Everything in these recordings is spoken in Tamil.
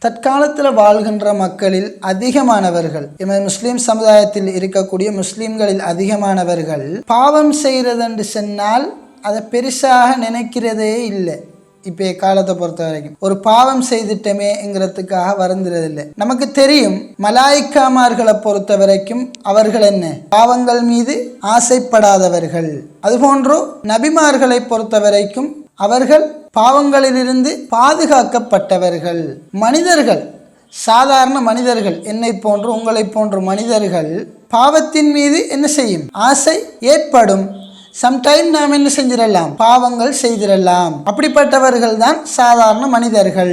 தற்காலத்தில் வாழ்கின்ற மக்களில் அதிகமானவர்கள் முஸ்லீம் சமுதாயத்தில் இருக்கக்கூடிய முஸ்லீம்களில் அதிகமானவர்கள் பாவம் செய்கிறது என்று சொன்னால் அதை பெருசாக நினைக்கிறதே இல்லை. இப்போ காலத்தை பொறுத்த வரைக்கும் ஒரு பாவம் செய்துட்டமேங்கிறதுக்காக வருந்துறதில்லை. நமக்கு தெரியும் மலாய்க்காமார்களை பொறுத்த வரைக்கும் அவர்கள் என்ன பாவங்கள் மீது ஆசைப்படாதவர்கள். அதுபோன்று நபிமார்களை பொறுத்த வரைக்கும் அவர்கள் பாவங்களிலிருந்து பாதுகாக்கப்பட்டவர்கள். மனிதர்கள், சாதாரண மனிதர்கள், என்னை போன்று உங்களை போன்ற மனிதர்கள் பாவத்தின் மீது என்ன செய்யும்? ஆசை ஏற்படும். சம்டைம் நாம் என்ன செஞ்சிடலாம்? பாவங்கள் செய்திடலாம். அப்படிப்பட்டவர்கள் தான் சாதாரண மனிதர்கள்.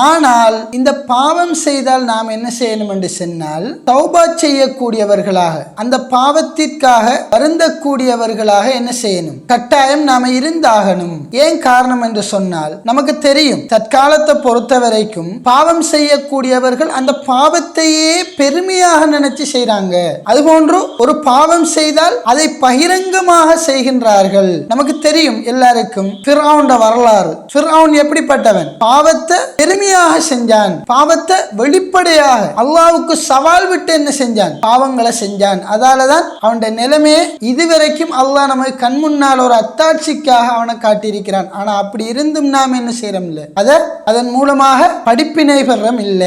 ஆனால் இந்த பாவம் செய்தால் நாம் என்ன செய்யணும் என்று சொன்னால் தௌபா செய்யக்கூடியவர்களாக, அந்த பாவத்திற்காக வருந்தக்கூடியவர்களாக என்ன செய்யணும்? கட்டாயம் நாம இருந்தாகணும். ஏன் காரணம் என்று சொன்னால் நமக்கு தெரியும் தற்காலத்தை பொறுத்த வரைக்கும் பாவம் செய்யக்கூடியவர்கள் அந்த பாவத்தையே பெருமையாக நினைச்சு செய்றாங்க. அதுபோன்று ஒரு பாவம் செய்தால் அதை பகிரங்கமாக செய்கின்றார்கள். நமக்கு தெரியும் எல்லாருக்கும் ஃபிரௌன் வரலாறு. ஃபிரௌன் எப்படிப்பட்டவன்? பாவத்தை பெருமையாக செஞ்சான், பாவத்தை வெளிப்படையாக அல்லாஹ்வுக்கு சவால் விட்டு என்ன செஞ்சான்? பாவங்களை செஞ்சான். அதாலதான் அவனுடைய நிலைமையே இதுவரைக்கும் அல்லாஹ் நமக்கு கண் முன்னால் ஒரு அத்தாட்சிக்காக அவனை காட்டியிருக்கிறான். ஆனா அப்படி இருந்தும் நாம் என்ன செய்யறோம்? இல்ல அதன் மூலமாக படிப்பினை பெறும் இல்ல.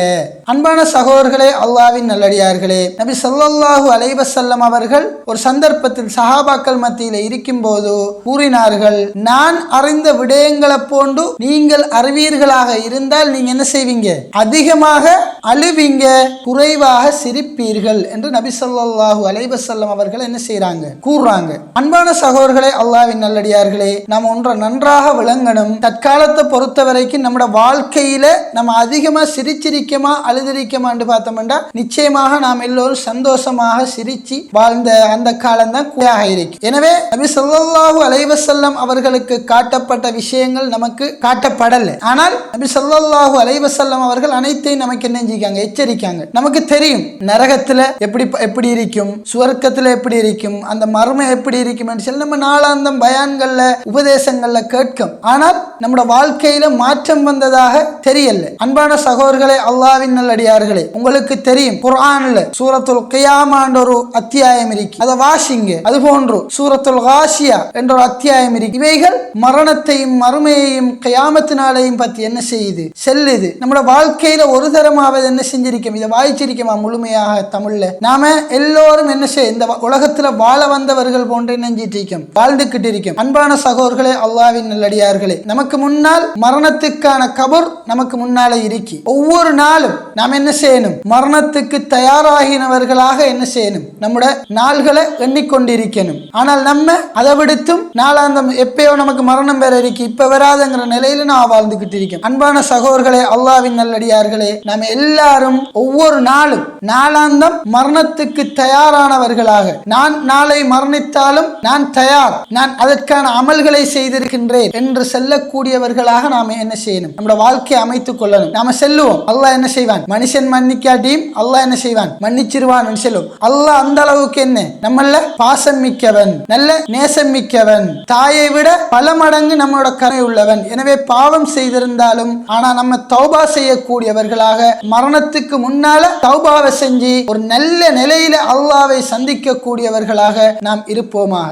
அன்பான சகோதரர்களே, அல்லாஹ்வின் நல்லடியார்களே, நபி ஸல்லல்லாஹு அலைஹி வஸல்லம் அவர்கள் ஒரு சந்தர்ப்பத்தில் சஹாபாக்கள் மத்தியில் போது கூறினார்கள், நான் அறிந்த விடயங்களை போன்று நீங்கள் அறிவீர்களாக இருந்தால் நீங்க என்ன செய்வீங்க? அதிகமாக அழுவீங்க, குறைவாக சிரிப்பீர்கள் என்று நபி ஸல்லல்லாஹு அலைஹி வஸல்லம் அவர்கள் என்ன செய்றாங்க? கூறுறாங்க. அன்பான சகோதரர்களே, அல்லாஹ்வின் நல்லடியார்களே, நாம் ஒன்றை நன்றாக விளங்கணும். தற்காலத்தை பொறுத்த வரைக்கும் நம்முடைய வாழ்க்கையில நம்ம அதிகமா சிரிச்சிரிக்கமா அழுதிரிக்கமா என்று பார்த்தோம்னா நிச்சயமாக நாம் எல்லோரும் சந்தோஷமாக சிரிச்சு வாழ்ந்த அந்த காலம் தான் கூடாக இருக்கு. எனவே நபி ஸல்லல்லாஹு அலைஹி வஸல்லம் அவர்களுக்கு காட்டப்பட்ட விஷயங்கள் நமக்கு காட்டப்படலை. ஆனால் நபி ஸல்லல்லாஹு அலைஹி வஸல்லம் அவர்கள் அனைத்தையும் நமக்கு என்ன செஞ்சிருக்காங்க? எச்சரிக்காங்க. நமக்கு தெரியும் நரகத்துல எப்படி இருக்கும், சுவர்க்கத்துல எப்படி இருக்கும், அந்த மர்ம எப்படி இருக்கும் என்று சொல்லி நம்ம நாளாந்தம் பயான்கள்ல உபதேசங்கள்ல கேட்கும். ஆனால் நம்முடைய வாழ்க்கையில மாற்றம் வந்ததாக தெரியல. அன்பான சகோதரர்களே, அல்லாஹ்வின் நல்லடியார்களே, உங்களுக்கு தெரியும் குர்ஆன்ல சூரத்துல் கியாமா என்ற ஒரு அத்தியாயம் இருக்கு. அதை வாசிங்க. அது போன்று சூரத்துல் காஷியா என்ற ஒரு அத்தியாயம் இருக்கு. இவைகள் மரணத்தையும் மறுமையையும் கியாமத்து நாளையும் பத்தி என்ன செய்யுது? செல்லுது. நம்மளோட வாழ்க்கையில ஒரு தரமாவது என்ன செஞ்சிருக்கோம்? இதை வாய்ச்சிருக்கோமா முழுமையாக தமிழ்ல? நாம எல்லோரும் என்ன செய்ய இந்த உலகத்துல வாழ வந்தவர்கள் போன்று நெஞ்சிட்டு இருக்கோம், வாழ்ந்துகிட்டு இருக்கோம். அன்பான சகோதரர்களே, அல்லாஹ்வின் நல்லடியார்களே, நமக்கு முன்னால் மரணத்துக்கான கபர் நமக்கு முன்னாலே இருக்கு. ஒவ்வொரு நாளும் நாம் என்ன செய்யணும்? மரணத்துக்கு தயாராகினவர்களாக என்ன செய்யணும்? நம்முடைய நாள்களை எண்ணிக்கொண்டிருக்கணும். ஆனால் நம்ம அதை விடுத்தும் நாளாந்தம் எப்பயோ நமக்கு மரணம் வேற இருக்கு, இப்ப வராதுங்கிற நிலையில நான் வாழ்ந்துகிட்டு இருக்கேன். அன்பான சகோதரர்களே, அல்லாஹ்வின் நல்லடியார்களே, நம்ம எல்லாரும் ஒவ்வொரு நாளும் நாளாந்தம் மரணத்துக்கு தயாரானவர்களாக, நான் நாளை மரணித்தாலும் நான் தயார், நான் அதற்கான அமல்களை செய்திருக்கின்றேன் என்று செல்லக்கூடியவர்களாக நாம என்ன செய்யணும்? நம்மளோட வாழ்க்கையை அமைத்துக் கொள்ளணும். நாம செல்லுவோம், அல்லாஹ் என்ன செய்வான்? மனுஷன் மன்னிக்காட்டியும் அல்லாஹ் என்ன செய்வான்? மன்னிச்சிருவான் செல்லும். அல்லாஹ் அந்த அளவுக்கு என்ன நம்மள பாசம் மிக்கவன், நல்ல நேசம் மிக்கவன், தாயை விட பல மடங்கு நம்மளோட கருணை உள்ளவன். எனவே பாவம் செய்திருந்தாலும் ஆனா நம்ம தௌபா செய்யக்கூடியவர்களாக, மரணத்துக்கு முன்னால தௌபாவை செஞ்சு ஒரு நல்ல நிலையில அல்லாஹ்வை சந்திக்க கூடியவர்களாக நாம் இருப்போமாக.